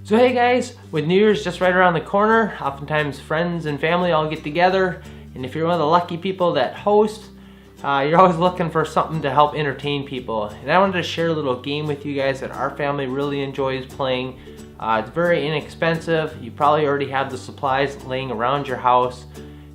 So hey guys, with New Year's just right around the corner, oftentimes friends and family all get together, and if you're one of the lucky people that host, you're always looking for something to help entertain people. And I wanted to share a little game with you guys that our family really enjoys playing. It's very inexpensive. You probably already have the supplies laying around your house,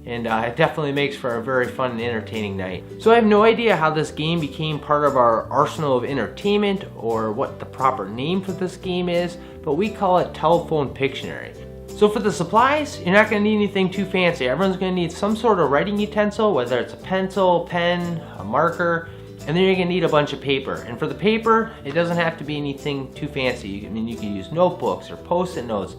and it definitely makes for a very fun and entertaining night. So I have no idea how this game became part of our arsenal of entertainment or what the proper name for this game is, but we call it Telephone Pictionary. So for the supplies, you're not going to need anything too fancy. Everyone's going to need some sort of writing utensil, whether it's a pencil, pen, a marker, and then you're going to need a bunch of paper. And for the paper, it doesn't have to be anything too fancy. I mean, you can use notebooks or post-it notes.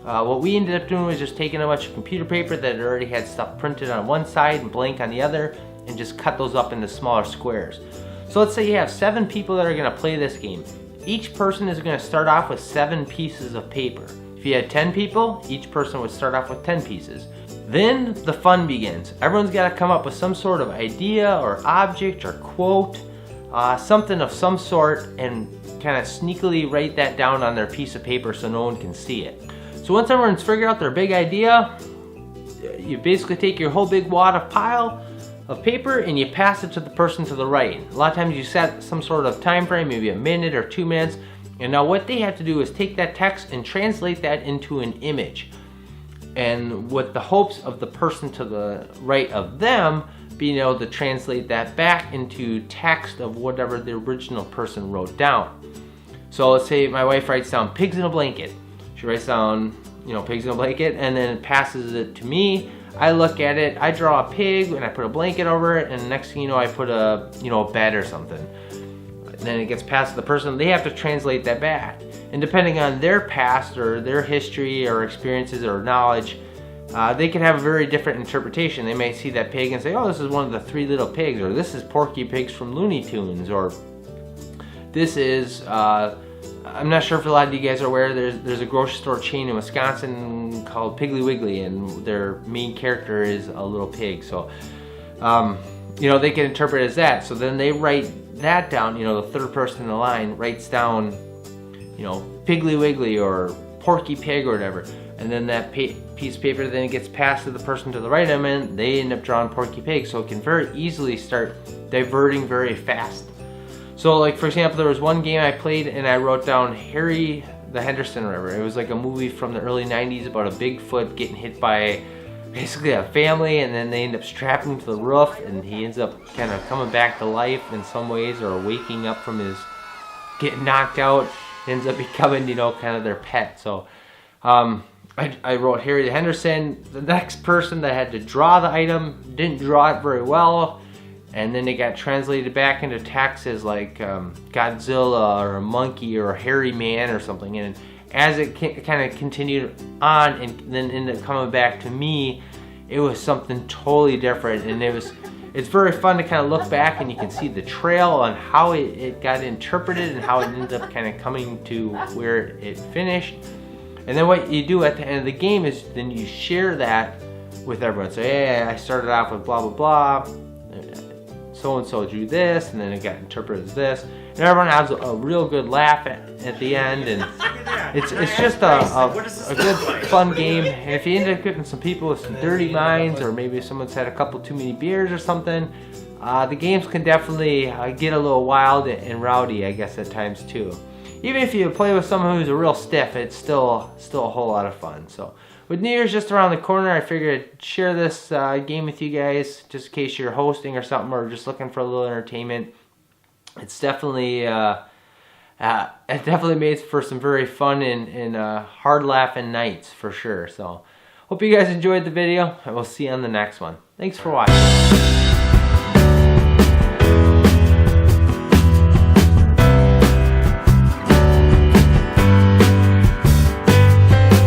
What we ended up doing was just taking a bunch of computer paper that already had stuff printed on one side and blank on the other, and just cut those up into smaller squares. So let's say you have 7 people that are going to play this game. Each person is going to start off with 7 pieces of paper. If you had 10 people, each person would start off with 10 pieces. Then the fun begins. Everyone's got to come up with some sort of idea or object or quote, something of some sort, and kind of sneakily write that down on their piece of paper so no one can see it. So once everyone's figured out their big idea, you basically take your whole big wad of pile of paper and you pass it to the person to the right. A lot of times you set some sort of time frame, maybe a minute or 2 minutes, and now what they have to do is take that text and translate that into an image. And with the hopes of the person to the right of them being able to translate that back into text of whatever the original person wrote down. So let's say my wife writes down pigs in a blanket. She writes down, pigs in a blanket, and then passes it to me. I look at it, I draw a pig, and I put a blanket over it, and next thing you know, I put a bed or something. Then it gets passed to the person. They have to translate that back. And depending on their past or their history or experiences or knowledge, they can have a very different interpretation. They may see that pig and say, oh, this is one of the 3 little pigs, or this is Porky Pigs from Looney Tunes, or this is, I'm not sure if a lot of you guys are aware, there's a grocery store chain in Wisconsin called Piggly Wiggly, and their main character is a little pig. So, they can interpret it as that. So then they write that down, the third person in the line writes down, Piggly Wiggly or Porky Pig or whatever. And then that piece of paper then gets passed to the person to the right of them, and they end up drawing Porky Pig. So it can very easily start diverting very fast. So like for example, there was one game I played and I wrote down Harry the Henderson River. It was like a movie from the early 90s about a Bigfoot getting hit by basically a family, and then they end up strapping him to the roof, and he ends up kind of coming back to life in some ways, or waking up from his getting knocked out, ends up becoming, kind of their pet. So I wrote Harry the Henderson. The next person that had to draw the item didn't draw it very well, and then it got translated back into text as like Godzilla or a monkey or a hairy man or something. And as it kind of continued on and then ended up coming back to me, it was something totally different. And it's very fun to kind of look back and you can see the trail on how it got interpreted and how it ended up kind of coming to where it finished. And then what you do at the end of the game is then you share that with everyone. So hey, I started off with blah blah blah, so-and-so drew this, and then it got interpreted as this, and everyone has a real good laugh at the end, and it's just a good fun game. And if you end up getting some people with some dirty minds, or maybe someone's had a couple too many beers or something, the games can definitely get a little wild and rowdy, I guess, at times too. Even if you play with someone who's a real stiff, it's still a whole lot of fun. So with New Year's just around the corner, I figured I'd share this game with you guys, just in case you're hosting or something, or just looking for a little entertainment. It's definitely it definitely made for some very fun and hard laughing nights for sure. So hope you guys enjoyed the video, and we'll see you on the next one. Thanks for watching.